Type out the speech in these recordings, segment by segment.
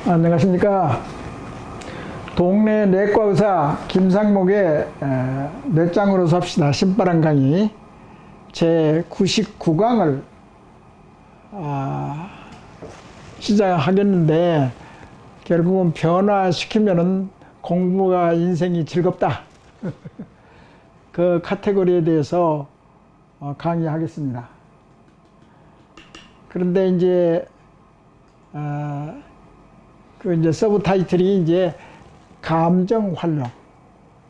안녕하십니까. 동네 내과의사 김상목의 뇌짱으로 삽시다 신바람 강의 제 99강을 시작하겠는데, 결국은 변화시키면은 공부가 인생이 즐겁다. 그 카테고리에 대해서 강의하겠습니다. 그런데 이제 이제 서브 타이틀이 이제 감정 활용,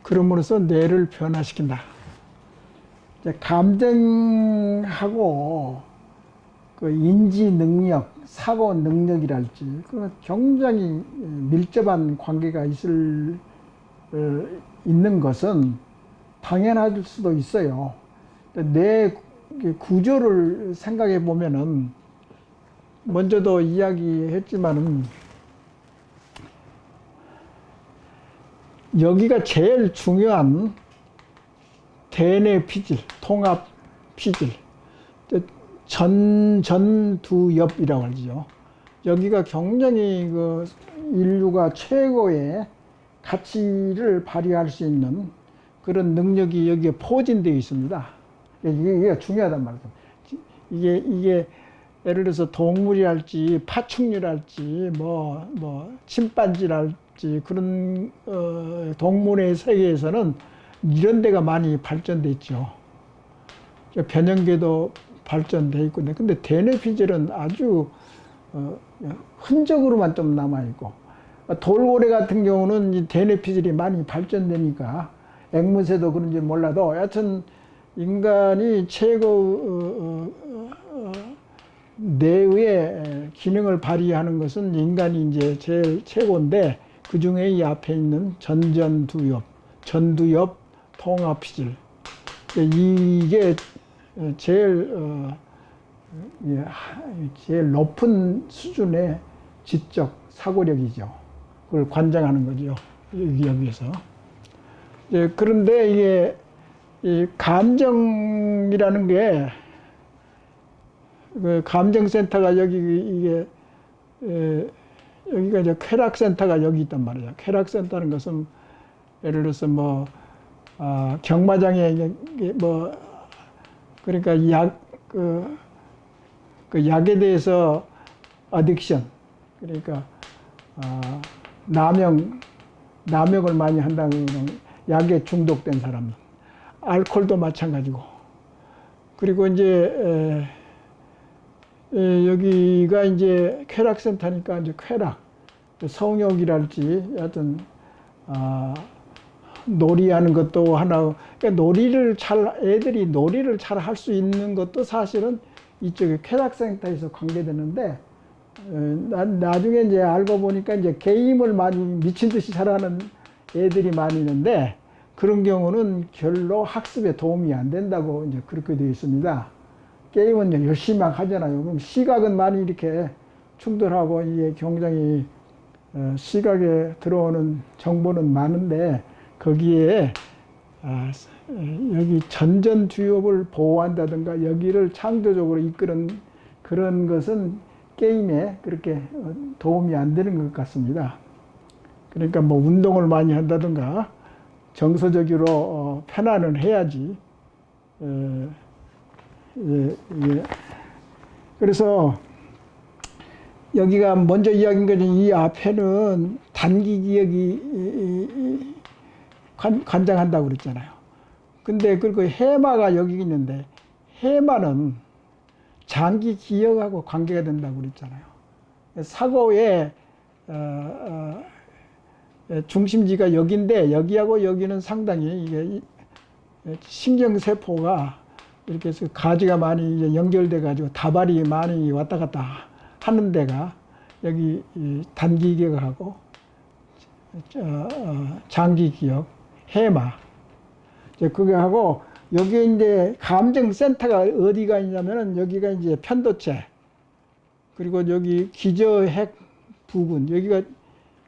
그럼으로써 뇌를 변화시킨다. 이제 감정하고 그 인지 능력, 사고 능력이랄지 그 굉장히 밀접한 관계가 있는 것은 당연할 수도 있어요. 뇌 구조를 생각해 보면은, 먼저도 이야기했지만은 여기가 제일 중요한 대뇌 피질, 통합 피질, 전두엽이라고 하죠. 여기가 굉장히 그 인류가 최고의 가치를 발휘할 수 있는 그런 능력이 여기에 포진되어 있습니다. 이게 중요하단 말이죠. 이게 예를 들어서 동물이랄지 파충류랄지 침판지랄지 그런 동물의 세계에서는 이런 데가 많이 발전돼 있죠. 변형계도 발전돼 있고, 근데 대뇌 피질은 아주 흔적으로만 좀 남아 있고, 돌고래 같은 경우는 이 대뇌 피질이 많이 발전되니까 앵무새도 그런지 몰라도 여하튼 인간이 최고 뇌의 기능을 발휘하는 것은 인간이 이제 제일 최고인데, 그 중에 이 앞에 있는 전두엽 통합 피질, 이게 제일 높은 수준의 지적 사고력이죠. 그걸 관장하는 거죠, 여기에서. 그런데 이게 이 감정이라는 게, 그 감정센터가 여기가 이제 쾌락센터가 여기 있단 말이에요. 쾌락센터는 것은 예를 들어서 경마장에 그러니까 그 약에 대해서 어딕션, 그러니까 남용을 많이 한다는, 약에 중독된 사람, 알코올도 마찬가지고. 그리고 이제 여기가 이제 쾌락센터니까 이제 쾌락, 성욕이랄지, 하여튼 놀이하는 것도 하나. 그러니까 애들이 놀이를 잘 할 수 있는 것도 사실은 이쪽에 쾌락센터에서 관계되는데, 나중에 이제 알고 보니까 이제 게임을 많이 미친 듯이 잘하는 애들이 많이 있는데, 그런 경우는 별로 학습에 도움이 안 된다고 이제 그렇게 되어 있습니다. 게임은 열심히 막 하잖아요. 그럼 시각은 많이 이렇게 충돌하고, 이게 굉장히 시각에 들어오는 정보는 많은데, 거기에 여기 전두엽을 보호한다든가 여기를 창조적으로 이끄는 그런 것은 게임에 그렇게 도움이 안 되는 것 같습니다. 그러니까 운동을 많이 한다든가 정서적으로 편안을 해야지. 그래서 여기가 먼저 이야기한 거는, 이 앞에는 단기 기억이 관장한다고 그랬잖아요. 근데 그 해마가 여기 있는데, 해마는 장기 기억하고 관계가 된다고 그랬잖아요. 사고의 중심지가 여기인데, 여기하고 여기는 상당히 이게 신경세포가 이렇게 해서 가지가 많이 연결돼 가지고 다발이 많이 왔다 갔다 하는 데가 여기 단기 기억하고 장기 기억, 해마. 그게 하고, 여기에 이제 감정센터가 어디가 있냐면은, 여기가 이제 편도체, 그리고 여기 기저핵 부분, 여기가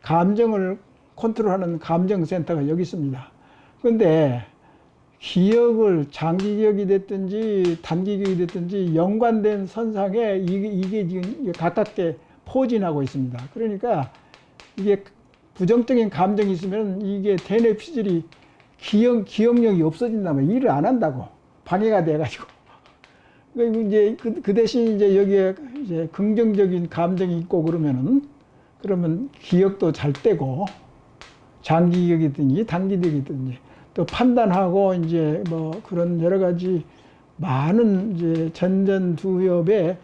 감정을 컨트롤하는 감정센터가 여기 있습니다. 근데 기억을 장기 기억이 됐든지 단기 기억이 됐든지 연관된 선상에 이게 지금 가깝게 포진하고 있습니다. 그러니까 이게 부정적인 감정이 있으면 이게 대뇌 피질이 기억력이 없어진다면 일을 안 한다고 방해가 돼가지고. 그리고 이제 그 대신 이제 여기에 이제 긍정적인 감정이 있고 그러면 기억도 잘 되고 장기 기억이든지 단기 기억이든지 또 판단하고 이제 뭐 그런 여러 가지 많은 이제 전전두엽의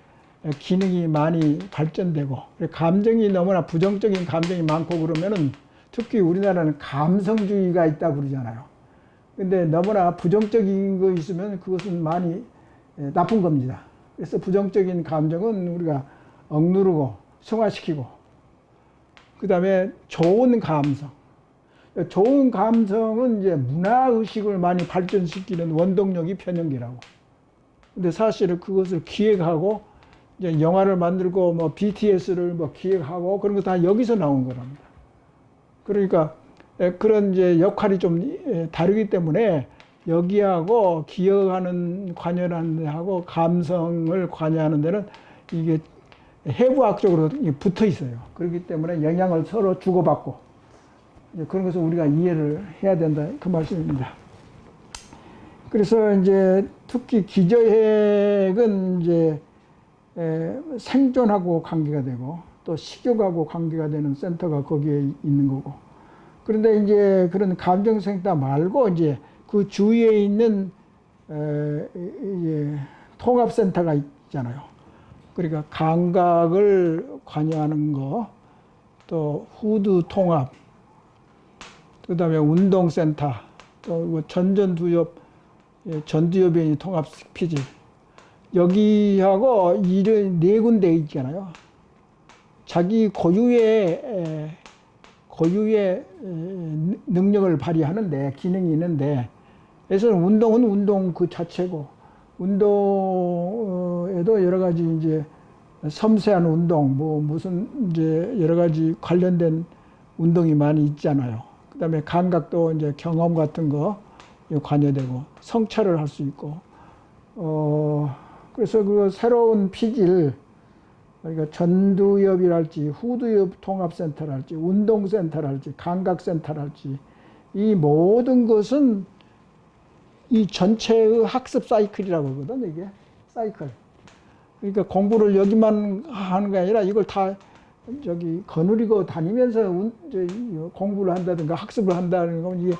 기능이 많이 발전되고 감정이 너무나 부정적인 감정이 많고 그러면은 특히 우리나라는 감성주의가 있다고 그러잖아요. 근데 너무나 부정적인 거 있으면 그것은 많이 나쁜 겁니다. 그래서 부정적인 감정은 우리가 억누르고 승화시키고 그 다음에 좋은 감성. 좋은 감성은 이제 문화의식을 많이 발전시키는 원동력이 편연기라고. 근데 사실은 그것을 기획하고 이제 영화를 만들고 뭐 BTS를 뭐 기획하고 그런 거 다 여기서 나온 거랍니다. 그러니까 그런 이제 역할이 좀 다르기 때문에 여기하고 기억하는 관여하는 데하고 감성을 관여하는 데는 이게 해부학적으로 붙어 있어요. 그렇기 때문에 영향을 서로 주고받고 그런 것을 우리가 이해를 해야 된다 그 말씀입니다. 그래서 이제 특히 기저핵은 이제 생존하고 관계가 되고 또 식욕하고 관계가 되는 센터가 거기에 있는 거고. 그런데 이제 그런 감정센터 말고 이제 그 주위에 있는 통합센터가 있잖아요. 그러니까 감각을 관여하는 거, 또 후두 통합, 그 다음에 운동센터, 또 뭐 전두엽, 전두엽변이 통합 피질. 여기하고 이런 네 군데 있잖아요. 자기 고유의 능력을 발휘하는데, 기능이 있는데, 그래서 운동은 운동 그 자체고, 운동에도 여러 가지 이제 섬세한 운동, 뭐 무슨 이제 여러 가지 관련된 운동이 많이 있잖아요. 그 다음에 감각도 이제 경험 같은 거 관여되고, 성찰을 할 수 있고, 그래서 그 새로운 피질, 그러니까 전두엽이랄지, 후두엽 통합센터랄지, 운동센터랄지, 감각센터랄지, 이 모든 것은 이 전체의 학습 사이클이라고 하거든, 이게. 사이클. 그러니까 공부를 여기만 하는 게 아니라 이걸 다 거느리고 다니면서 공부를 한다든가 학습을 한다는 건 이게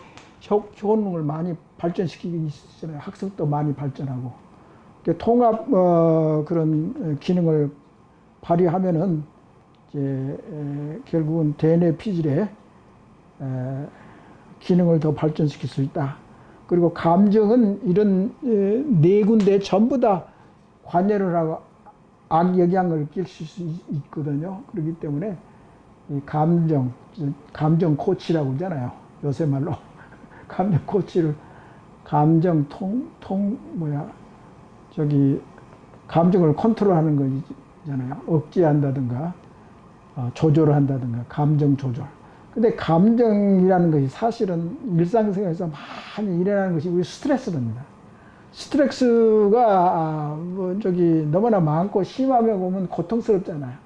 효능을 많이 발전시키기 있잖아요. 학습도 많이 발전하고. 통합, 그런 기능을 발휘하면은 이제 결국은 대뇌 피질의 기능을 더 발전시킬 수 있다. 그리고 감정은 이런 네 군데 전부 다 관여를 하고 악영향을 끼칠 수 있거든요. 그렇기 때문에 이 감정 코치라고 그러잖아요. 요새 말로. 감정 코치를, 감정을 감정을 컨트롤하는 거잖아요. 억제한다든가, 조절을 한다든가, 감정 조절. 근데 감정이라는 것이 사실은 일상생활에서 많이 일어나는 것이 우리 스트레스입니다. 스트레스가 너무나 많고 심하면 보면 고통스럽잖아요.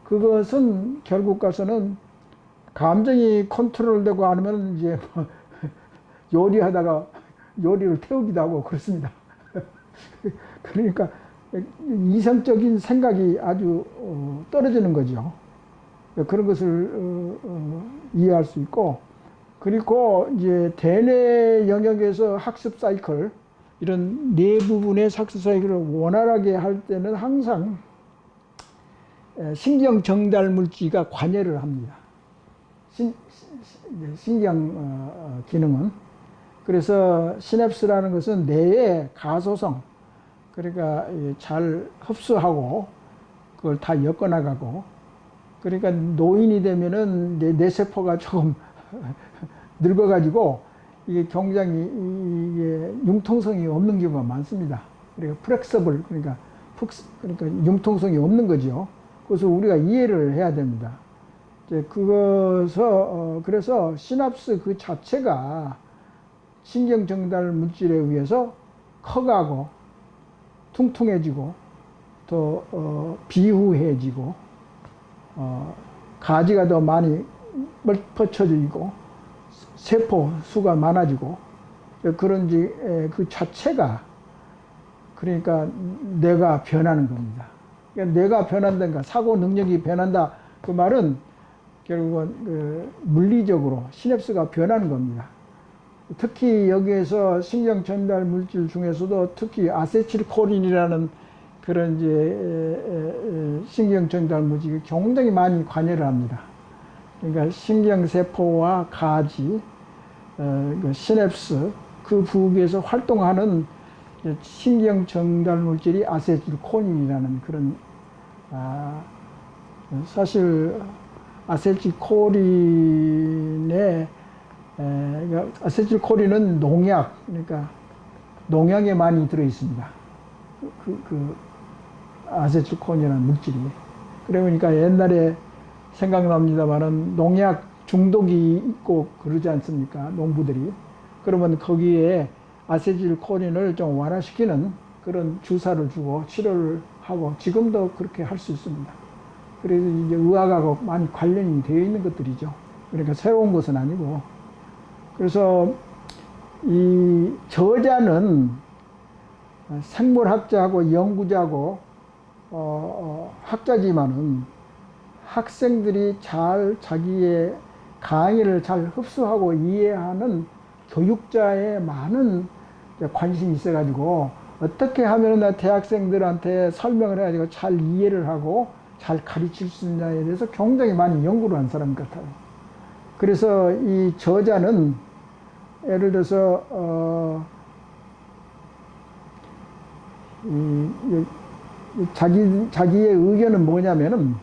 그것은 결국 가서는 감정이 컨트롤되고 않으면 이제 요리하다가 요리를 태우기도 하고 그렇습니다. 그러니까 이성적인 생각이 아주 떨어지는 거죠. 그런 것을 이해할 수 있고, 그리고 이제 대뇌 영역에서 학습 사이클, 이런 네 부분의 학습 사이클을 원활하게 할 때는 항상 신경 정달 물질가 관여를 합니다. 신경 기능은. 그래서 시냅스라는 것은 뇌의 가소성, 그러니까 잘 흡수하고 그걸 다 엮어나가고, 그러니까 노인이 되면은 뇌세포가 조금 늙어가지고 이게 굉장히 이게 융통성이 없는 경우가 많습니다. 그러니까 플렉서블, 그러니까 융통성이 없는 거죠. 그래서 우리가 이해를 해야 됩니다. 이제 그래서 시납스 그 자체가 신경 전달 물질에 의해서 커가고 퉁퉁해지고 더 비후해지고 가지가 더 많이 뻗쳐지고 세포 수가 많아지고 그런지 그 자체가 그러니까 뇌가 변하는 겁니다. 그러니까 뇌가 변한다든가 사고 능력이 변한다 그 말은 결국은 그 물리적으로 시냅스가 변하는 겁니다. 특히 여기에서 신경 전달 물질 중에서도 특히 아세틸콜린이라는 그런 이제 신경 전달 물질이 굉장히 많이 관여를 합니다. 그러니까 신경 세포와 가지, 그 시냅스 그 부위에서 활동하는 신경 전달 물질이 아세틸콜린이라는 그런 사실 아세틸콜린의 아세틸콜린은 농약, 그러니까 농약에 많이 들어 있습니다. 그 아세틸콜린이라는 물질이. 그러니까 옛날에 생각납니다만은 농약 중독이 있고 그러지 않습니까? 농부들이. 그러면 거기에 아세틸콜린을 좀 완화시키는 그런 주사를 주고 치료를 하고 지금도 그렇게 할 수 있습니다. 그래서 이제 의학하고 많이 관련이 되어 있는 것들이죠. 그러니까 새로운 것은 아니고. 그래서 이 저자는 생물학자하고 연구자고 학자지만은 학생들이 잘 자기의 강의를 잘 흡수하고 이해하는 교육자의 많은 관심이 있어가지고 어떻게 하면 대학생들한테 설명을 해가지고 잘 이해를 하고 잘 가르칠 수 있느냐에 대해서 굉장히 많이 연구를 한 사람 같아요. 그래서 이 저자는 예를 들어서 자기의 의견은 뭐냐면은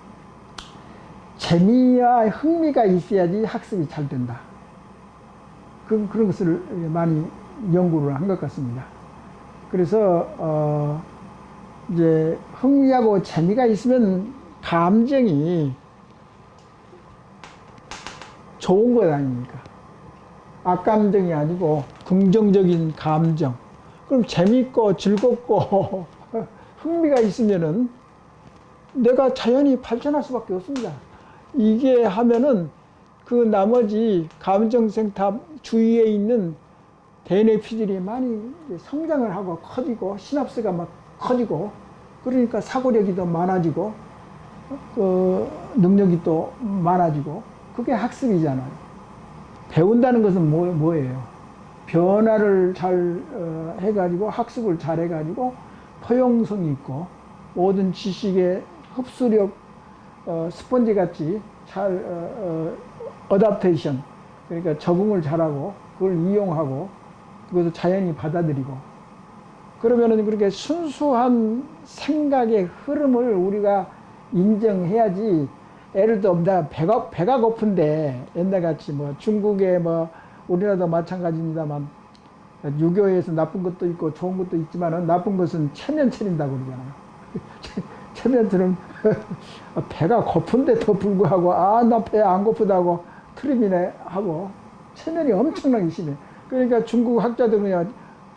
재미와 흥미가 있어야지 학습이 잘 된다. 그런 것을 많이 연구를 한 것 같습니다. 그래서 이제 흥미하고 재미가 있으면 감정이 좋은 것 아닙니까? 악감정이 아니고 긍정적인 감정. 그럼 재밌고 즐겁고 흥미가 있으면은 내가 자연히 발전할 수밖에 없습니다. 이게 하면은 그 나머지 감정센터 주위에 있는 대뇌피들이 많이 성장을 하고 커지고 시납스가 막 커지고 그러니까 사고력이 더 많아지고 그 능력이 또 많아지고 그게 학습이잖아요. 배운다는 것은 뭐예요? 변화를 잘 해가지고 학습을 잘 해가지고 포용성이 있고 모든 지식의 흡수력 스펀지 같이 잘 어답테이션 그러니까 적응을 잘하고 그걸 이용하고 그것을 자연히 받아들이고 그러면은 그렇게 순수한 생각의 흐름을 우리가 인정해야지. 예를 들어 나 배가 고픈데 옛날같이 뭐 중국에 뭐 우리나라도 마찬가지입니다만 유교에서 나쁜 것도 있고 좋은 것도 있지만은 나쁜 것은 체면 차린다고 그러잖아요. 체면처럼 배가 고픈데도 불구하고 나 배 안 고프다고 트림이네 하고 체면이 엄청나게 심해. 그러니까 중국 학자들은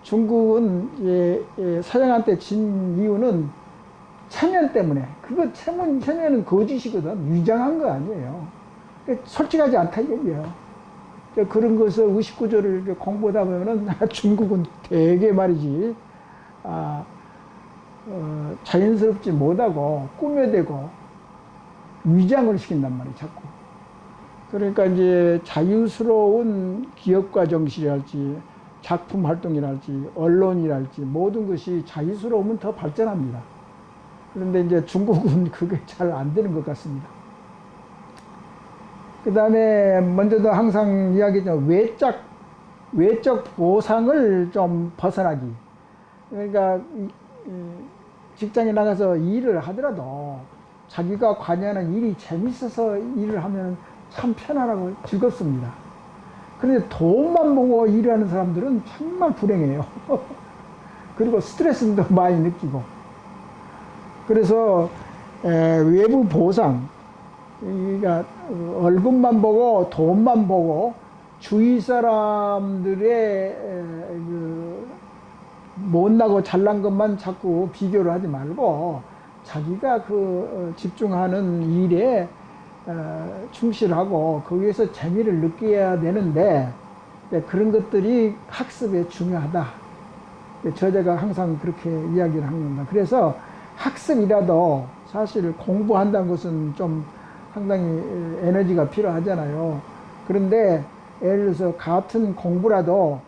중국은 서양한테 진 이유는 체면 때문에. 그거 체면은 거짓이거든. 위장한 거 아니에요. 솔직하지 않다 이거예요. 그런 것을 의식구조를 공부하다 보면은 중국은 되게 말이지 자연스럽지 못하고 꾸며대고 위장을 시킨단 말이에요, 자꾸. 그러니까 이제 자유스러운 기업가 정신이랄지 작품 활동이랄지 언론이랄지 모든 것이 자유스러우면 더 발전합니다. 그런데 이제 중국은 그게 잘 안 되는 것 같습니다. 그 다음에 먼저도 항상 이야기했지만 외적 보상을 좀 벗어나기. 그러니까 직장에 나가서 일을 하더라도 자기가 관여하는 일이 재밌어서 일을 하면 참 편안하고 즐겁습니다. 그런데 돈만 보고 일하는 사람들은 정말 불행해요. 그리고 스트레스도 많이 느끼고. 그래서 외부 보상, 그러니까 월급만 보고 돈만 보고 주위 사람들의 그 못나고 잘난 것만 자꾸 비교를 하지 말고 자기가 집중하는 일에 충실하고 거기에서 재미를 느껴야 되는데 그런 것들이 학습에 중요하다. 저자가 항상 그렇게 이야기를 합니다. 그래서 학습이라도 사실 공부한다는 것은 좀 상당히 에너지가 필요하잖아요. 그런데 예를 들어서 같은 공부라도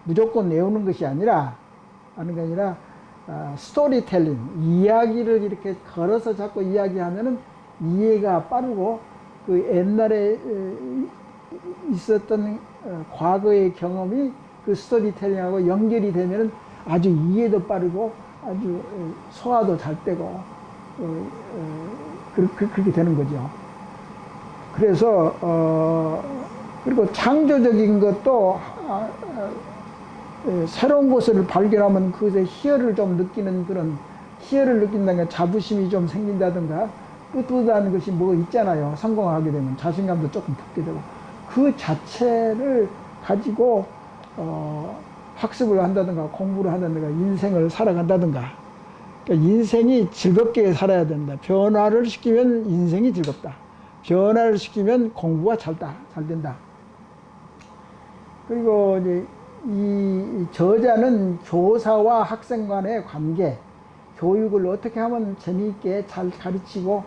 무조건 외우는 것이 아니라 하는 게 아니라 스토리텔링, 이야기를 이렇게 걸어서 자꾸 이야기하면은 이해가 빠르고 그 옛날에 있었던 과거의 경험이 그 스토리텔링하고 연결이 되면은 아주 이해도 빠르고 아주 소화도 잘 되고 그렇게 되는 거죠. 그래서 그리고 창조적인 것도 새로운 것을 발견하면 그것에 희열을 좀 느끼는 그런 희열을 느낀다는 게 자부심이 좀 생긴다든가 뿌듯한 것이 뭐 있잖아요. 성공하게 되면 자신감도 조금 붙게 되고 그 자체를 가지고 학습을 한다든가 공부를 한다든가 인생을 살아간다든가 그러니까 인생이 즐겁게 살아야 된다. 변화를 시키면 인생이 즐겁다. 변화를 시키면 공부가 잘 된다. 그리고 이제 이 저자는 교사와 학생 간의 관계, 교육을 어떻게 하면 재미있게 잘 가르치고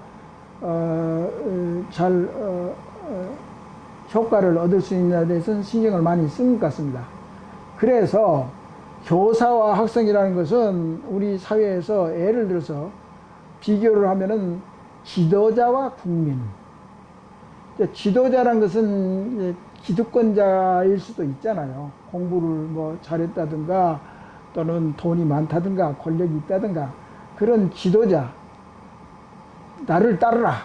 효과를 얻을 수 있느냐에 대해서는 신경을 많이 쓴 것 같습니다. 그래서 교사와 학생이라는 것은 우리 사회에서 예를 들어서 비교를 하면은 지도자와 국민. 지도자란 것은 기득권자일 수도 있잖아요. 공부를 뭐 잘했다든가 또는 돈이 많다든가 권력이 있다든가 그런 지도자. 나를 따르라.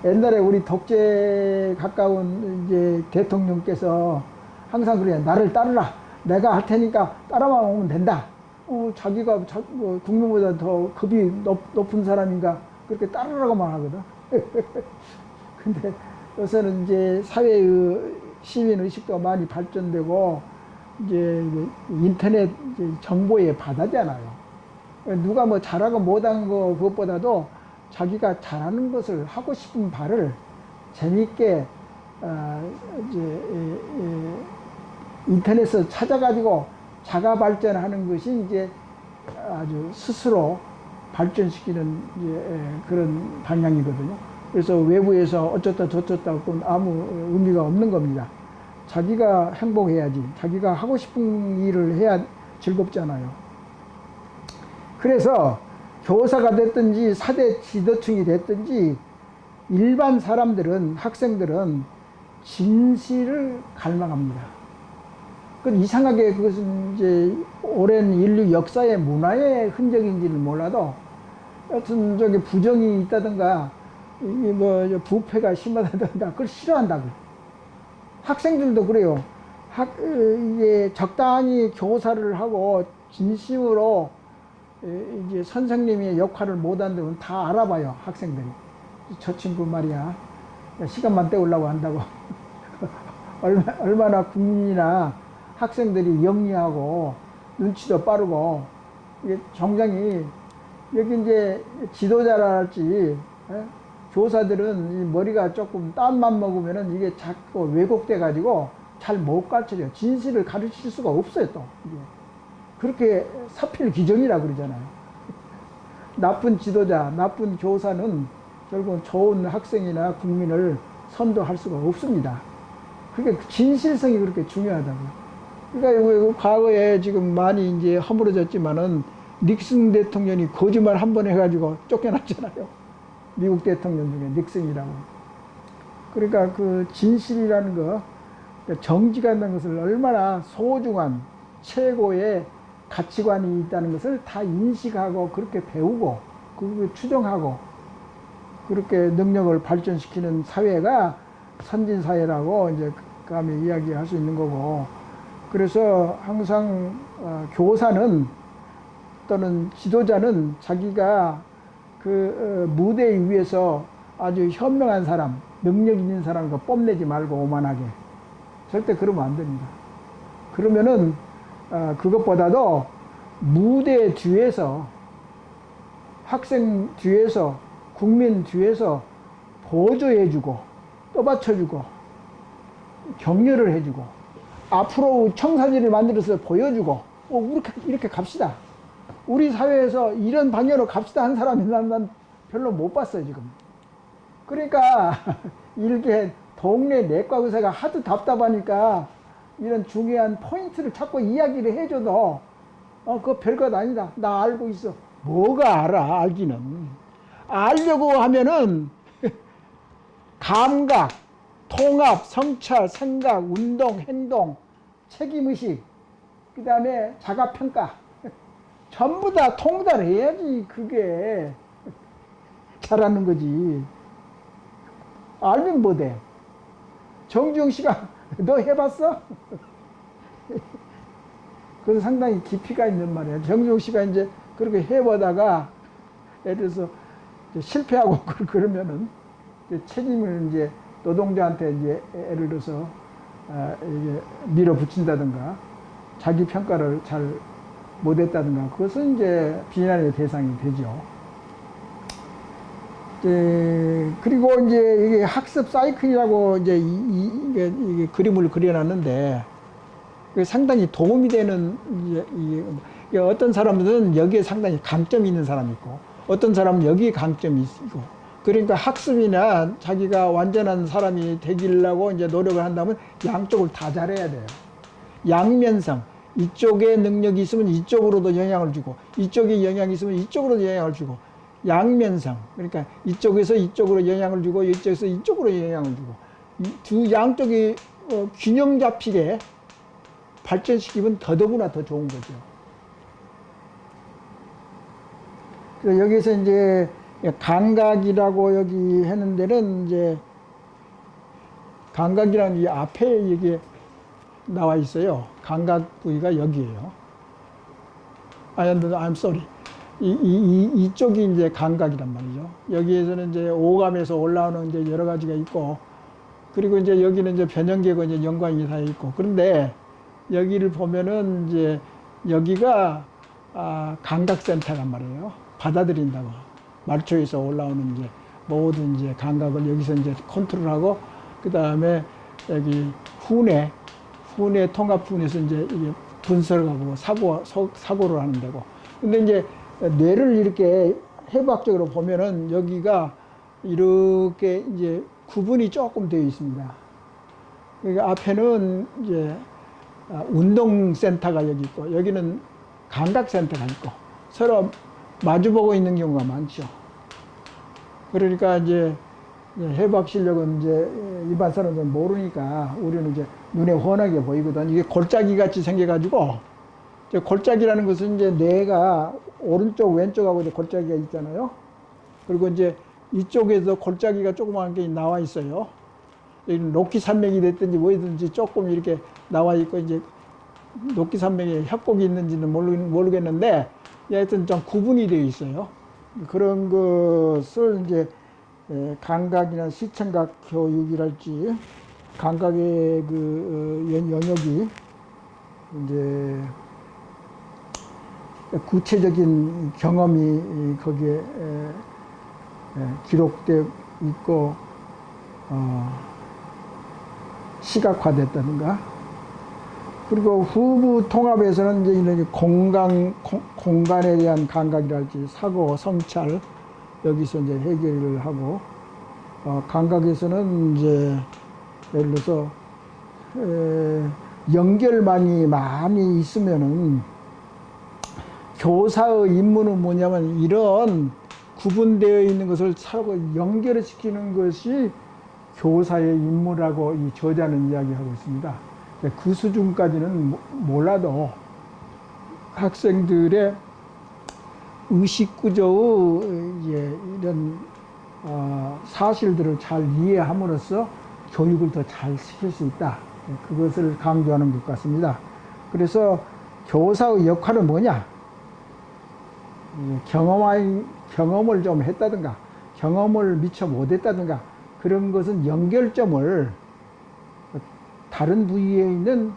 옛날에 우리 독재 가까운 이제 대통령께서 항상 그래요. 나를 따르라. 내가 할 테니까 따라만 오면 된다. 자기가 국민보다 더 급이 높은 사람인가 그렇게 따르라고만 하거든. 근데 요새는 이제 사회의 시민 의식도 많이 발전되고 이제 인터넷 정보의 바다잖아요. 누가 뭐 잘하고 못한 거 그것보다도 자기가 잘하는 것을 하고 싶은 바를 재미있게 인터넷에서 찾아가지고 자가 발전하는 것이 이제 아주 스스로 발전시키는 그런 방향이거든요. 그래서 외부에서 어쩌다 저쩌다 그건 아무 의미가 없는 겁니다. 자기가 행복해야지. 자기가 하고 싶은 일을 해야 즐겁잖아요. 그래서 교사가 됐든지 사대 지도층이 됐든지 일반 사람들은 학생들은 진실을 갈망합니다. 이상하게 그것은 이제 오랜 인류 역사의 문화의 흔적인지는 몰라도 여튼 저기 부정이 있다든가 뭐 부패가 심하다든가 그걸 싫어한다고. 학생들도 그래요. 이게 적당히 교사를 하고 진심으로 이제 선생님의 역할을 못한다면 다 알아봐요. 학생들이. 저 친구 말이야. 시간만 때우려고 한다고. 얼마나 국민이나 학생들이 영리하고 눈치도 빠르고 이게 정장이 여기 이제 지도자랄지 교사들은 이 머리가 조금 땀만 먹으면은 이게 자꾸 왜곡돼 가지고 잘 못 가르쳐요. 진실을 가르칠 수가 없어요. 또 이게 그렇게 사필귀정이라고 그러잖아요. 나쁜 지도자, 나쁜 교사는 결국은 좋은 학생이나 국민을 선도할 수가 없습니다. 그게 진실성이 그렇게 중요하다고요. 그러니까 과거에 지금 많이 이제 허물어졌지만은 닉슨 대통령이 거짓말 한 번 해가지고 쫓겨났잖아요. 미국 대통령 중에 닉슨이라고. 그러니까 그 진실이라는 거, 정직이라는 것을 얼마나 소중한 최고의 가치관이 있다는 것을 다 인식하고 그렇게 배우고 그걸 추정하고 그렇게 능력을 발전시키는 사회가 선진사회라고 이제 감히 이야기할 수 있는 거고. 그래서 항상 교사는 또는 지도자는 자기가 그 무대 위에서 아주 현명한 사람, 능력 있는 사람을 뽐내지 말고 오만하게 절대 그러면 안 됩니다. 그러면은 그것보다도 무대 뒤에서, 학생 뒤에서, 국민 뒤에서 보조해주고 떠받쳐주고 격려를 해주고 앞으로 청사진을 만들어서 보여주고 이렇게 갑시다. 우리 사회에서 이런 방향으로 갑시다 한 사람이 난 별로 못 봤어요 지금. 그러니까 이렇게 동네 내과 의사가 하도 답답하니까 이런 중요한 포인트를 자꾸 이야기를 해줘도 그거 별것 아니다. 나 알고 있어. 뭐가 알아? 알기는. 알려고 하면은 감각, 통합, 성찰, 생각, 운동, 행동, 책임의식, 그 다음에 자가평가 전부 다 통달해야지 그게 잘하는 거지. 알면 뭐돼? 정주영 씨가 너 해봤어? 그래서 상당히 깊이가 있는 말이야. 정주영 씨가 이제 그렇게 해보다가 예를 들어서 실패하고 그러면은 책임을 이제 노동자한테 이제 예를 들어서 이게 밀어붙인다든가 자기 평가를 잘 못했다든가 그것은 이제 비난의 대상이 되죠. 그리고 이제 이게 학습 사이클이라고 이제 이게 그림을 그려놨는데 상당히 도움이 되는 이게 어떤 사람들은 여기에 상당히 강점이 있는 사람이 있고 어떤 사람은 여기에 강점이 있고 그러니까 학습이나 자기가 완전한 사람이 되기려고 이제 노력을 한다면 양쪽을 다 잘해야 돼요. 양면성. 이쪽에 능력이 있으면 이쪽으로도 영향을 주고 이쪽에 영향이 있으면 이쪽으로도 영향을 주고 양면성. 그러니까 이쪽에서 이쪽으로 영향을 주고 이쪽에서 이쪽으로 영향을 주고 두 양쪽이 균형 잡히게 발전시키면 더더구나 더 좋은 거죠. 그래서 여기서 이제 감각이라고 여기 하는 데는 이제 감각이라는 이 앞에 이게 나와 있어요. 감각 부위가 여기에요. I'm sorry. 이쪽이 이제 감각이란 말이죠. 여기에서는 이제 오감에서 올라오는 이제 여러 가지가 있고, 그리고 이제 여기는 이제 변형계고 이제 연관이 다 있고, 그런데 여기를 보면은 이제 여기가 감각센터란 말이에요. 받아들인다고. 말초에서 올라오는 이제 모든 이제 감각을 여기서 이제 컨트롤하고, 그 다음에 여기 후뇌 통합분에서 이제 이게 분석을 하고 사고를 하는 데고. 근데 이제 뇌를 이렇게 해부학적으로 보면은 여기가 이렇게 이제 구분이 조금 되어 있습니다. 그러니까 앞에는 이제 운동센터가 여기 있고, 여기는 감각센터가 있고, 서로 마주보고 있는 경우가 많죠. 그러니까 이제 해부학 실력은 이제 일반 사람들은 모르니까 우리는 이제 눈에 훤하게 보이거든. 이게 골짜기 같이 생겨가지고, 골짜기라는 것은 이제 뇌가 오른쪽 왼쪽하고 이제 골짜기가 있잖아요. 그리고 이제 이쪽에서 골짜기가 조그맣게 나와 있어요. 여기는 로키 산맥이 됐든지 뭐든지 조금 이렇게 나와 있고, 이제 로키 산맥에 협곡이 있는지는 모르겠는데 하여튼 좀 구분이 되어 있어요. 그런 것을 이제 감각이나 시청각 교육이랄지 감각의 그 영역이 이제 구체적인 경험이 거기에 기록되어 있고 시각화됐다든가. 그리고 후부 통합에서는 이제 이런 공간에 대한 감각이랄지 사고, 성찰 여기서 이제 해결을 하고, 감각에서는 이제 예를 들어서 연결만이 많이 있으면은 교사의 임무는 뭐냐면 이런 구분되어 있는 것을 서로 연결을 시키는 것이 교사의 임무라고 이 저자는 이야기하고 있습니다. 그 수준까지는 몰라도 학생들의 의식구조의 이런 사실들을 잘 이해함으로써 교육을 더 잘 시킬 수 있다. 그것을 강조하는 것 같습니다. 그래서 교사의 역할은 뭐냐? 경험을 좀 했다든가 경험을 미처 못했다든가 그런 것은 연결점을 다른 부위에 있는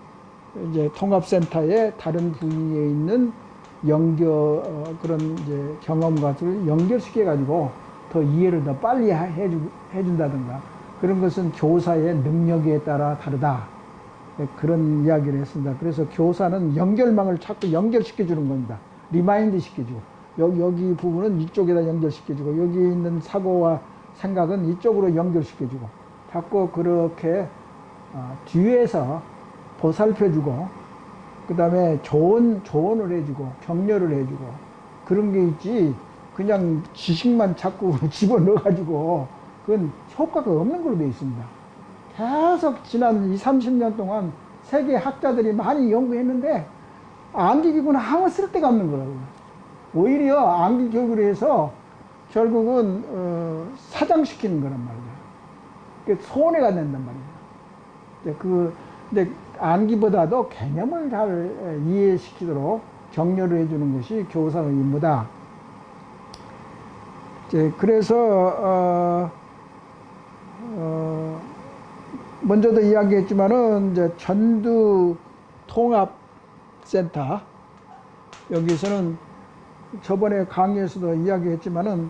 이제 통합센터의 다른 부위에 있는 그런 이제 경험과를 연결시켜 가지고 더 이해를 더 빨리 해준다든가 그런 것은 교사의 능력에 따라 다르다. 그런 이야기를 했습니다. 그래서 교사는 연결망을 자꾸 연결시켜 주는 겁니다. 리마인드 시켜주고 여기 부분은 이쪽에다 연결시켜주고 여기 있는 사고와 생각은 이쪽으로 연결시켜주고 자꾸 그렇게 뒤에서 보살펴주고 그 다음에 조언을 해주고 격려를 해주고 그런 게 있지 그냥 지식만 자꾸 집어넣어가지고 그건 효과가 없는 걸로 되어 있습니다. 계속 지난 20, 30년 동안 세계 학자들이 많이 연구했는데 암기기구는 아무 쓸데가 없는 거라고요. 오히려 암기 교육을 해서 결국은 사장시키는 거란 말이에요. 손해가 된단 말이에요. 근데 암기보다도 개념을 잘 이해시키도록 격려를 해주는 것이 교사의 임무다. 그래서 먼저도 이야기했지만은 이제 전두 통합센터 여기서는 저번에 강의에서도 이야기했지만은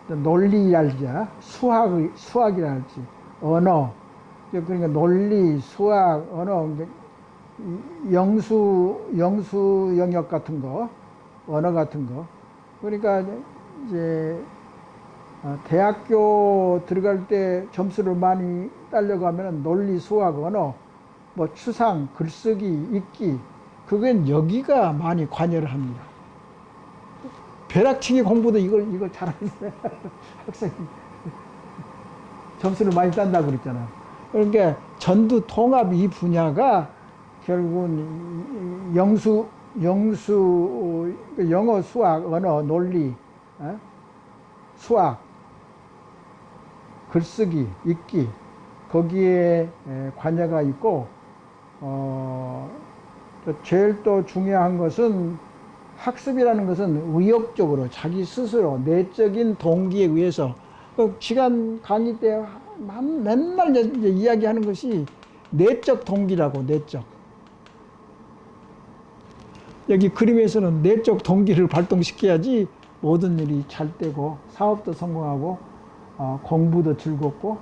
논리랄지 수학이랄지 언어 그러니까 논리 수학 언어 영수 영역 같은 거 언어 같은 거 그러니까 이제 대학교 들어갈 때 점수를 많이 따려가면 논리, 수학, 언어, 뭐 추상, 글쓰기, 읽기 그건 여기가 많이 관여를 합니다. 벼락치기 공부도 이걸 잘하는 학생이 점수를 많이 딴다고 그랬잖아요. 그러니까 전두 통합 이 분야가 결국은 영어, 수학, 언어, 논리, 수학 글쓰기, 읽기 거기에 관여가 있고 제일 또 중요한 것은 학습이라는 것은 의욕적으로 자기 스스로 내적인 동기에 의해서 시간 강의 때 맨날 이제 이야기하는 것이 내적 동기라고 내적 여기 그림에서는 내적 동기를 발동시켜야지 모든 일이 잘 되고 사업도 성공하고 공부도 즐겁고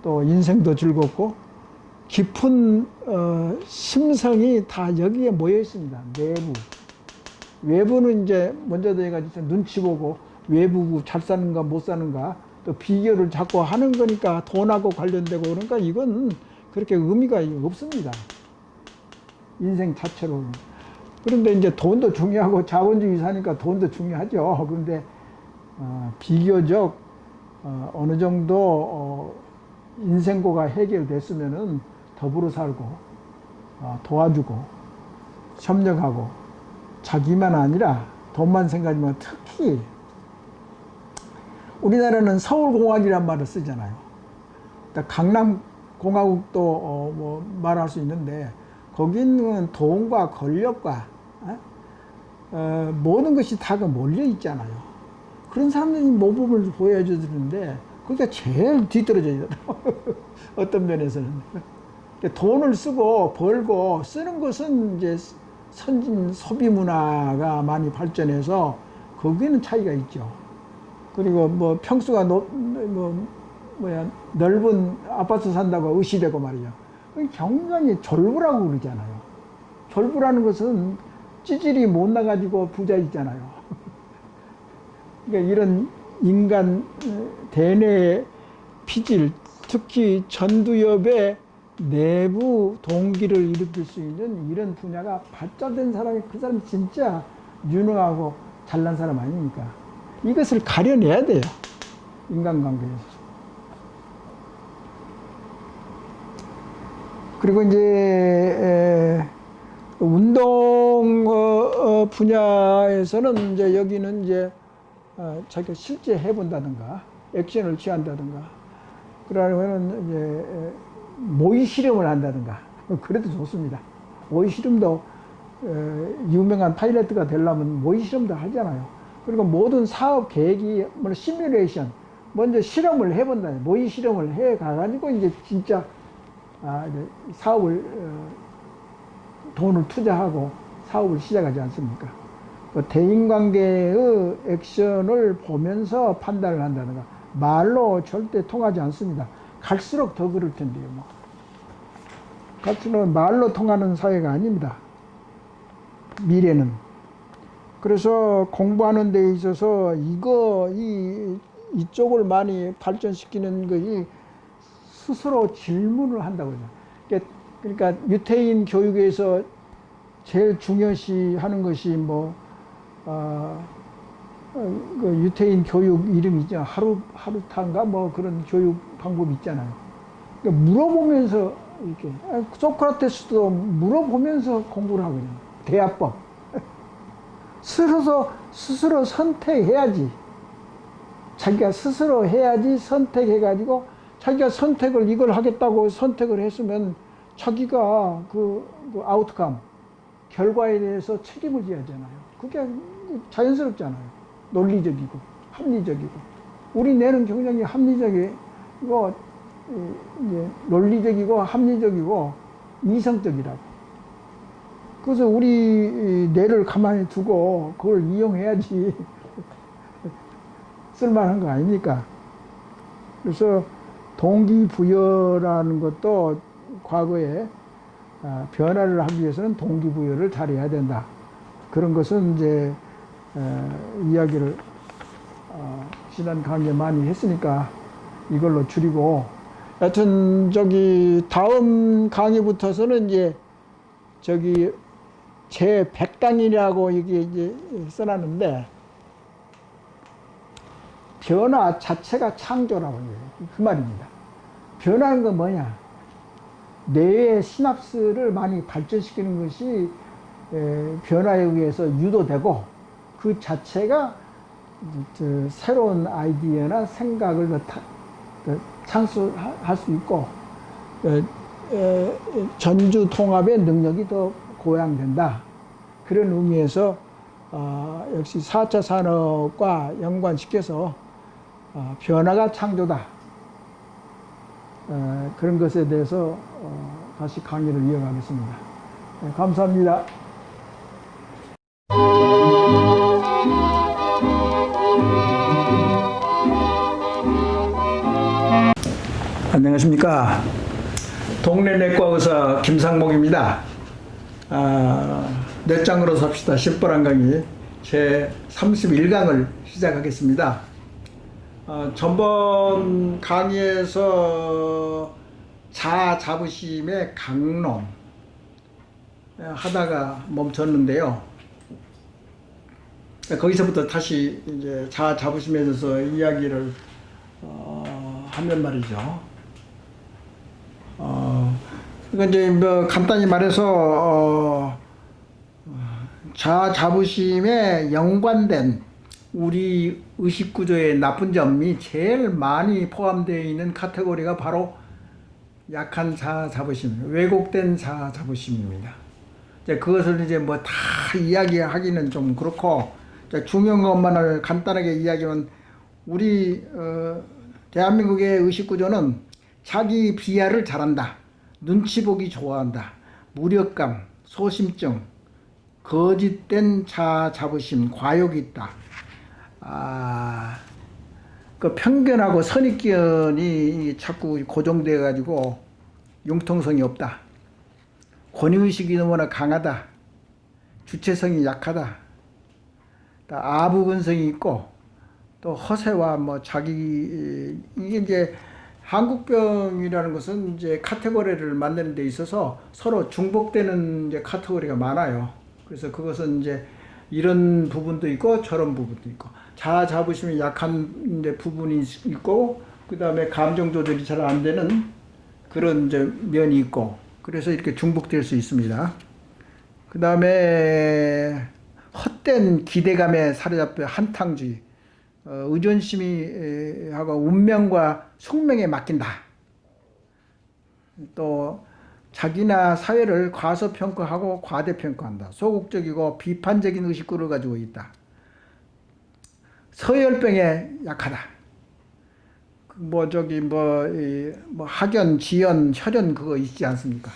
또 인생도 즐겁고 깊은 심성이 다 여기에 모여 있습니다. 내부. 외부는 이제 먼저도 해가지고 눈치 보고 외부 잘 사는가 못 사는가 또 비교를 자꾸 하는 거니까 돈하고 관련되고 그러니까 이건 그렇게 의미가 없습니다. 인생 자체로. 그런데 이제 돈도 중요하고 자본주의 사니까 돈도 중요하죠. 그런데 비교적 어느 정도 인생고가 해결됐으면은 더불어 살고 도와주고 협력하고 자기만 아니라 돈만 생각하지만 특히 우리나라는 서울공학이란 말을 쓰잖아요. 강남공화국도 뭐 말할 수 있는데 거기는 돈과 권력과 모든 것이 다 몰려 있잖아요. 그런 사람들이 모범을 보여주는데 그러니까 제일 뒤떨어져요. 어떤 면에서는 돈을 쓰고 벌고 쓰는 것은 이제 선진 소비 문화가 많이 발전해서 거기는 차이가 있죠. 그리고 뭐 평수가 넓은 아파트 산다고 의시되고 말이죠. 굉장히 졸부라고 그러잖아요. 졸부라는 것은 찌질이 못 나가지고 부자 있잖아요. 그러니까 이런 인간 대뇌 피질, 특히 전두엽의 내부 동기를 일으킬 수 있는 이런 분야가 발달된 사람이 그 사람이 진짜 유능하고 잘난 사람 아닙니까? 이것을 가려내야 돼요. 인간관계에서. 그리고 이제 운동 분야에서는 이제 여기는 이제 자기가 실제 해본다든가 액션을 취한다든가 그러면은 이제 모의 실험을 한다든가 그래도 좋습니다. 모의 실험도 유명한 파일럿가 되려면 모의 실험도 하잖아요. 그리고 모든 사업 계획이 뭐 시뮬레이션 먼저 실험을 해본다. 모의 실험을 해 가가지고 이제 진짜 이제 사업을 돈을 투자하고 사업을 시작하지 않습니까? 그 대인관계의 액션을 보면서 판단을 한다든가 말로 절대 통하지 않습니다. 갈수록 더 그럴 텐데요. 뭐. 갈수록 말로 통하는 사회가 아닙니다. 미래는. 그래서 공부하는 데 있어서 이쪽을 많이 발전시키는 것이 스스로 질문을 한다고 해요. 그러니까 유태인 교육에서 제일 중요시 하는 것이 그 유태인 교육 이름이죠. 하루탄가 뭐 그런 교육 방법이 있잖아요. 그러니까 물어보면서 이렇게 소크라테스도 물어보면서 공부를 하거든요. 대화법. 스스로 선택해야지. 자기가 스스로 해야지 선택해가지고 자기가 선택을 이걸 하겠다고 선택을 했으면 자기가 그 아웃컴 결과에 대해서 책임을 져야 하잖아요. 그게 자연스럽잖아요. 논리적이고 합리적이고 우리 뇌는 굉장히 합리적이고 논리적이고 합리적이고 이성적이라고. 그래서 우리 뇌를 가만히 두고 그걸 이용해야지 쓸만한 거 아닙니까? 그래서 동기부여라는 것도 과거에 변화를 하기 위해서는 동기부여를 잘해야 된다. 그런 것은 이제 이야기를 지난 강의에 많이 했으니까 이걸로 줄이고, 하여튼 다음 강의부터서는 이제 제 100강이라고 이게 써놨는데, 변화 자체가 창조라고 해요. 그 말입니다. 변화는 건 뭐냐? 뇌의 시납스를 많이 발전시키는 것이 변화에 의해서 유도되고, 그 자체가 새로운 아이디어나 생각을 창출할 수 있고, 전주 통합의 능력이 더 고양된다. 그런 의미에서 역시 4차 산업과 연관시켜서 변화가 창조다. 그런 것에 대해서 다시 강의를 이어가겠습니다. 감사합니다. 안녕하십니까. 동네 내과 의사 김상목입니다. 뇌짱으로 삽시다 10번 강의 제 31강을 시작하겠습니다. 전번 강의에서 자아자부심의 강론 하다가 멈췄는데요. 거기서부터 다시 이제 자아자부심에 대해서 이야기를 하면 말이죠. 그러니까 이제 뭐 간단히 말해서 자아자부심에 연관된 우리 의식구조의 나쁜 점이 제일 많이 포함되어 있는 카테고리가 바로 약한 자아자부심, 왜곡된 자아자부심입니다. 그것을 이제 뭐 다 이야기하기는 좀 그렇고, 중요한 것만을 간단하게 이야기하면, 우리 대한민국의 의식구조는 자기 비하를 잘한다, 눈치 보기 좋아한다, 무력감, 소심증, 거짓된 자아자부심, 과욕이 있다. 그 편견하고 선입견이 자꾸 고정돼 가지고 융통성이 없다. 권위의식이 너무나 강하다. 주체성이 약하다. 아부근성이 있고, 또 허세와 이게 이제 한국병이라는 것은 이제 카테고리를 만드는 데 있어서 서로 중복되는 이제 카테고리가 많아요. 그래서 그것은 이제 이런 부분도 있고 저런 부분도 있고, 자아자부심이 약한 이제 부분이 있고, 그 다음에 감정 조절이 잘 안 되는 그런 이제 면이 있고, 그래서 이렇게 중복될 수 있습니다. 그 다음에 헛된 기대감에 사로잡혀 한탕주의, 의존심이 하고 운명과 숙명에 맡긴다. 또 자기나 사회를 과소평가하고 과대평가한다. 소극적이고 비판적인 의식구를 가지고 있다. 서열병에 약하다. 뭐 학연, 지연, 혈연 그거 있지 않습니까?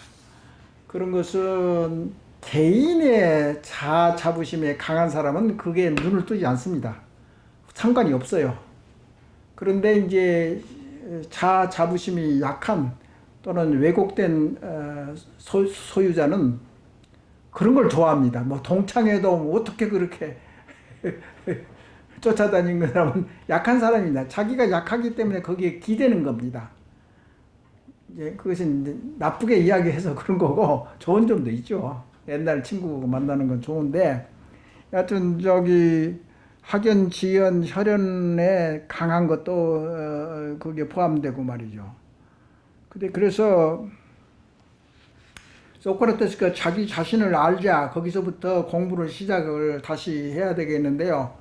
그런 것은 개인의 자부심에 강한 사람은 그게 눈을 뜨지 않습니다. 상관이 없어요. 그런데 이제 자부심이 약한 또는 왜곡된 소유자는 그런 걸 좋아합니다. 뭐 동창회도 어떻게 그렇게 쫓아다니는 사람은 약한 사람이다. 자기가 약하기 때문에 거기에 기대는 겁니다. 그것은 이제 나쁘게 이야기해서 그런 거고 좋은 점도 있죠. 옛날 친구 만나는 건 좋은데 여하튼 학연, 지연, 혈연에 강한 것도 그게 포함되고 말이죠. 그래서 소크라테스가 자기 자신을 알자 거기서부터 공부를 시작을 다시 해야 되겠는데요.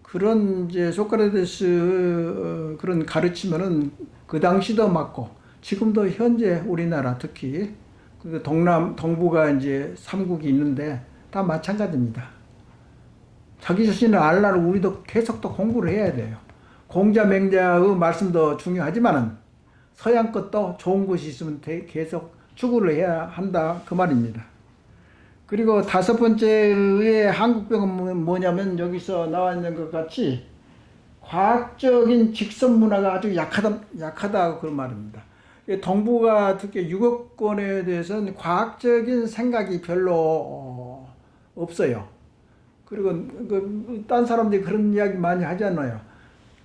그런 이제 소크라테스 그런 가르치면은 그 당시도 맞고 지금도 현재 우리나라 특히 그 동부가 이제 삼국이 있는데 다 마찬가지입니다. 자기 자신을 알라고 우리도 계속 또 공부를 해야 돼요. 공자맹자의 말씀도 중요하지만은 서양 것도 좋은 것이 있으면 계속 추구를 해야 한다 그 말입니다. 그리고 다섯 번째의 한국병은 뭐냐면 여기서 나와 있는 것 같이 과학적인 직선 문화가 아주 약하다 그 말입니다. 동부가 특히 유교권에 대해서는 과학적인 생각이 별로 없어요. 그리고 딴 사람들이 그런 이야기 많이 하잖아요.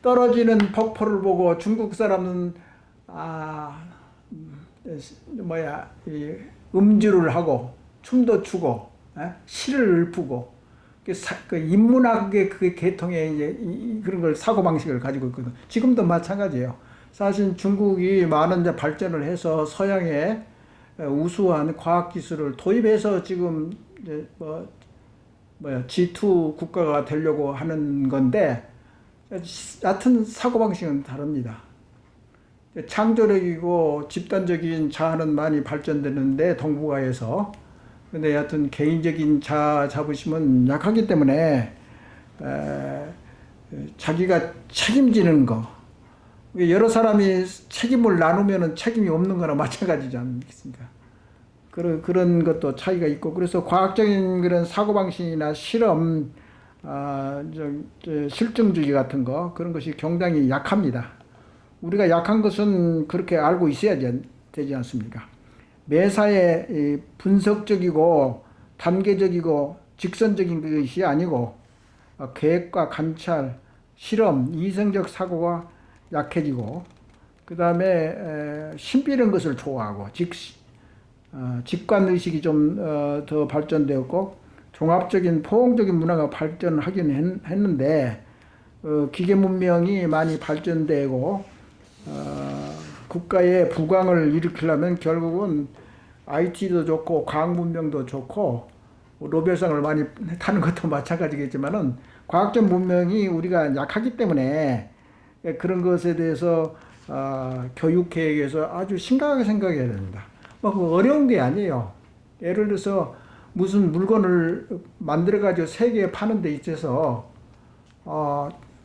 떨어지는 폭포를 보고 중국 사람은 음주를 하고 춤도 추고 시를 읊고 그 인문학의 그 계통의 이제 그런 걸 사고방식을 가지고 있거든. 지금도 마찬가지예요. 사실 중국이 많은 이제 발전을 해서 서양의 우수한 과학기술을 도입해서 지금 이제 G2 국가가 되려고 하는 건데, 여하튼 사고방식은 다릅니다. 창조력이고 집단적인 자아는 많이 발전되는데 동북아에서, 근데 여하튼 개인적인 자부심은 약하기 때문에 자기가 책임지는 거, 여러 사람이 책임을 나누면은 책임이 없는 거나 마찬가지지 않겠습니까? 그런 것도 차이가 있고, 그래서 과학적인 그런 사고방식이나 실험, 실증주의 같은 거, 그런 것이 굉장히 약합니다. 우리가 약한 것은 그렇게 알고 있어야 되지 않습니까? 매사에 분석적이고 단계적이고 직선적인 것이 아니고 계획과 관찰, 실험, 이성적 사고가 약해지고, 그 다음에 신비로운 것을 좋아하고 직관의식이 좀 더 발전되었고 종합적인 포용적인 문화가 발전하긴 했는데 기계 문명이 많이 발전되고 국가의 부강을 일으키려면 결국은 IT도 좋고 과학 문명도 좋고 노벨상을 많이 타는 것도 마찬가지겠지만은 과학적 문명이 우리가 약하기 때문에 그런 것에 대해서 교육 계획에서 아주 심각하게 생각해야 됩니다. 뭐 어려운 게 아니에요. 예를 들어서 무슨 물건을 만들어 가지고 세계에 파는 데 있어서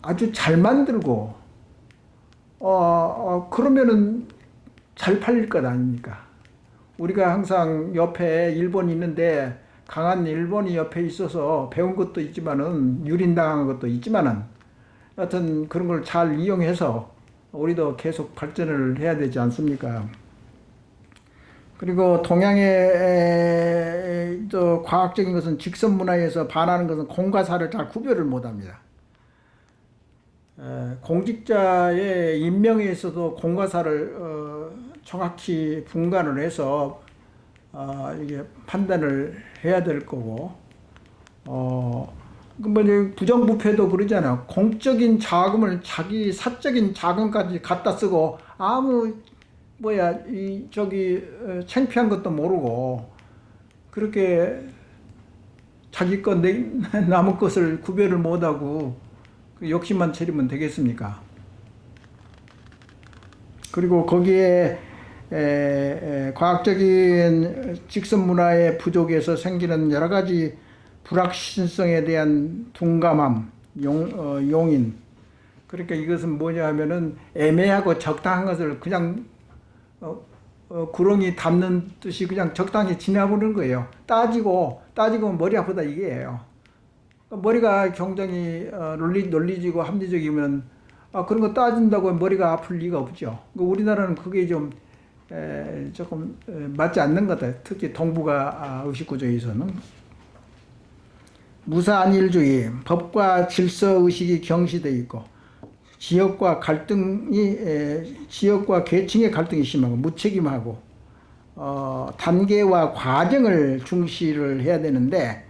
아주 잘 만들고 그러면은 잘 팔릴 것 아닙니까? 우리가 항상 옆에 일본이 있는데 강한 일본이 옆에 있어서 배운 것도 있지만은 유린당한 것도 있지만은 하여튼 그런 걸 잘 이용해서 우리도 계속 발전을 해야 되지 않습니까? 그리고 동양의 또 과학적인 것은 직선 문화에서 반하는 것은 공과 사를 잘 구별을 못합니다. 공직자의 임명에 있어도 공과 사를 정확히 분간을 해서 이게 판단을 해야 될 거고, 뭐 부정부패도 그러잖아요. 공적인 자금을 자기 사적인 자금까지 갖다 쓰고 아무 창피한 것도 모르고 그렇게 자기 것 남의 것을 구별을 못하고 욕심만 차리면 되겠습니까? 그리고 거기에 과학적인 직선 문화의 부족에서 생기는 여러 가지 불확실성에 대한 둔감함, 용인, 그러니까 이것은 뭐냐 하면은 애매하고 적당한 것을 그냥 구렁이 담는 듯이 그냥 적당히 지나보는 거예요. 따지고 머리 아프다 이게예요. 머리가 굉장히 논리적이고 합리적이면 그런 거 따진다고 머리가 아플 리가 없죠. 우리나라는 그게 좀 조금 맞지 않는 것 같아요. 특히 동북아 의식구조에서는 무사안일주의, 법과 질서 의식이 경시되어 있고 지역과 계층의 갈등이 심하고 무책임하고 단계와 과정을 중시를 해야 되는데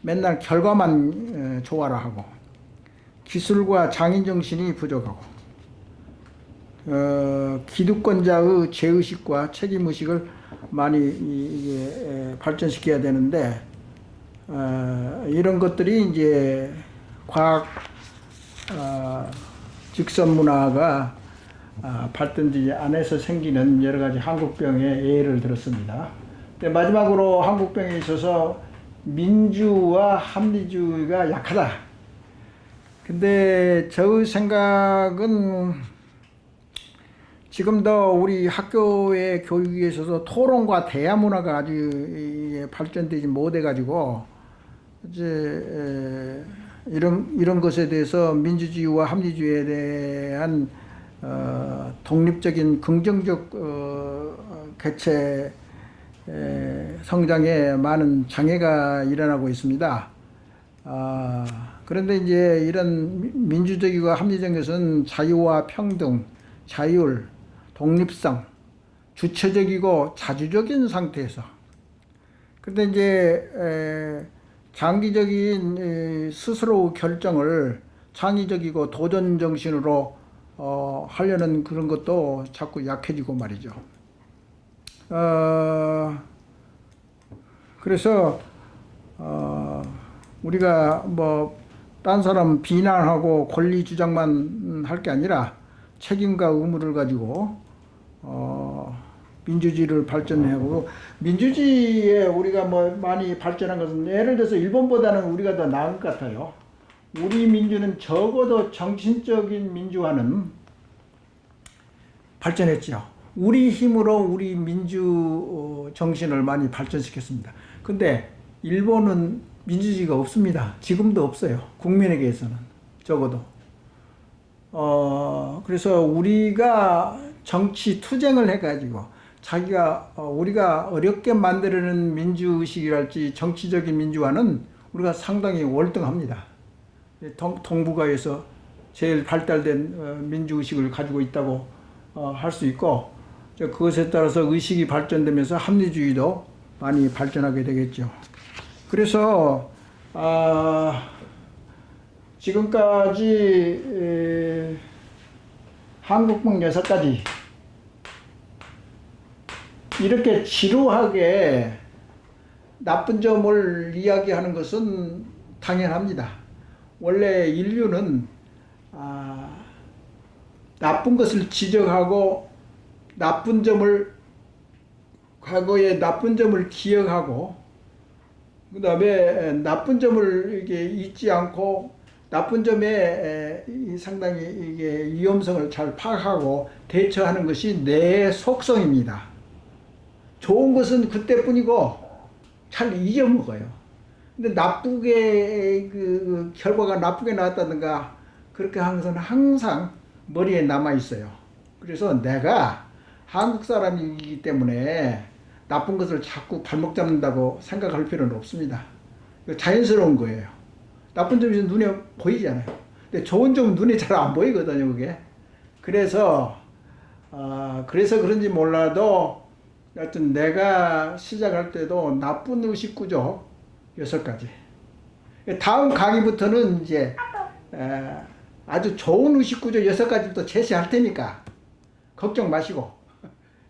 맨날 결과만 조화를 기술과 장인 정신이 부족하고 기득권자의 죄의식과 책임의식을 많이 이게 발전시켜야 되는데 이런 것들이 이제 과학 직선 문화가 발전되지 않아서 생기는 여러 가지 한국병의 예를 들었습니다. 근데 마지막으로 한국병에 있어서 민주와 합리주의가 약하다. 근데 저의 생각은 지금도 우리 학교의 교육에 있어서 토론과 대화 문화가 아주 발전되지 못해가지고 이제 이런 것에 대해서 민주주의와 합리주의에 대한 독립적인 긍정적 개체 성장에 많은 장애가 일어나고 있습니다. 그런데 이제 이런 민주적이고 합리적인 것은 자유와 평등, 자율, 독립성, 주체적이고 자주적인 상태에서 근데 이제 장기적인 스스로 결정을 창의적이고 도전 정신으로 하려는 그런 것도 자꾸 약해지고 말이죠. 그래서 우리가 뭐 딴 사람 비난하고 권리 주장만 할 게 아니라 책임과 의무를 가지고 민주주의를 발전하고 민주주의에 우리가 뭐 많이 발전한 것은 예를 들어서 일본보다는 우리가 더 나은 것 같아요. 우리 민주는 적어도 정신적인 민주화는 발전했죠. 우리 힘으로 우리 민주 정신을 많이 발전시켰습니다. 근데 일본은 민주주의가 없습니다. 지금도 없어요. 국민에게서는 적어도. 그래서 우리가 정치 투쟁을 해가지고 우리가 어렵게 만들어낸 민주의식이랄지 정치적인 민주화는 우리가 상당히 월등합니다. 동북아에서 제일 발달된 민주의식을 가지고 있다고 할 수 있고 그것에 따라서 의식이 발전되면서 합리주의도 많이 발전하게 되겠죠. 그래서 지금까지 한국병 6가지 이렇게 지루하게 나쁜 점을 이야기하는 것은 당연합니다. 원래 인류는 나쁜 것을 지적하고 과거의 나쁜 점을 기억하고 그 다음에 나쁜 점을 이게 잊지 않고 나쁜 점에 상당히 이게 위험성을 잘 파악하고 대처하는 것이 내 속성입니다. 좋은 것은 그때뿐이고 잘 잊어먹어요. 근데 나쁘게 그 결과가 나쁘게 나왔다든가 그렇게 하는 것은 항상 머리에 남아 있어요. 그래서 내가 한국 사람이기 때문에 나쁜 것을 자꾸 발목 잡는다고 생각할 필요는 없습니다. 자연스러운 거예요. 나쁜 점이 눈에 보이잖아요. 근데 좋은 점은 눈에 잘 안 보이거든요, 그게. 그래서 그런지 몰라도 하여튼 내가 시작할 때도 나쁜 의식 구조 6가지. 다음 강의부터는 이제 아주 좋은 의식 구조 6가지부터 제시할 테니까 걱정 마시고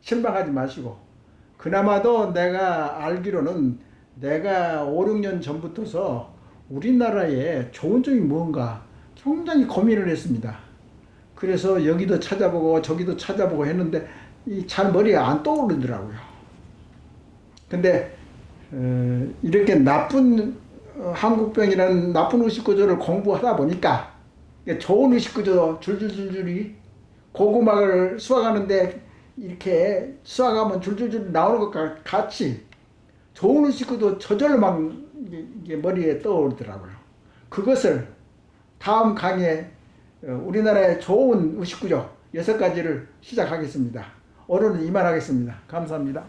실망하지 마시고 그나마도 내가 알기로는 내가 5, 6년 전부터서 우리나라에 좋은 점이 뭔가 굉장히 고민을 했습니다. 그래서 여기도 찾아보고 저기도 찾아보고 했는데 잘 머리에 안 떠오르더라고요. 근데 이렇게 나쁜 한국병이라는 나쁜 의식구조를 공부하다 보니까 좋은 의식구조 줄줄줄줄이 고구마를 수확하는데 이렇게 수확하면 줄줄줄 나오는 것과 같이 좋은 의식구도 저절로 막 이게 머리에 떠오르더라고요. 그것을 다음 강의에 우리나라의 좋은 의식구조 6가지를 시작하겠습니다. 오늘은 이만하겠습니다. 감사합니다.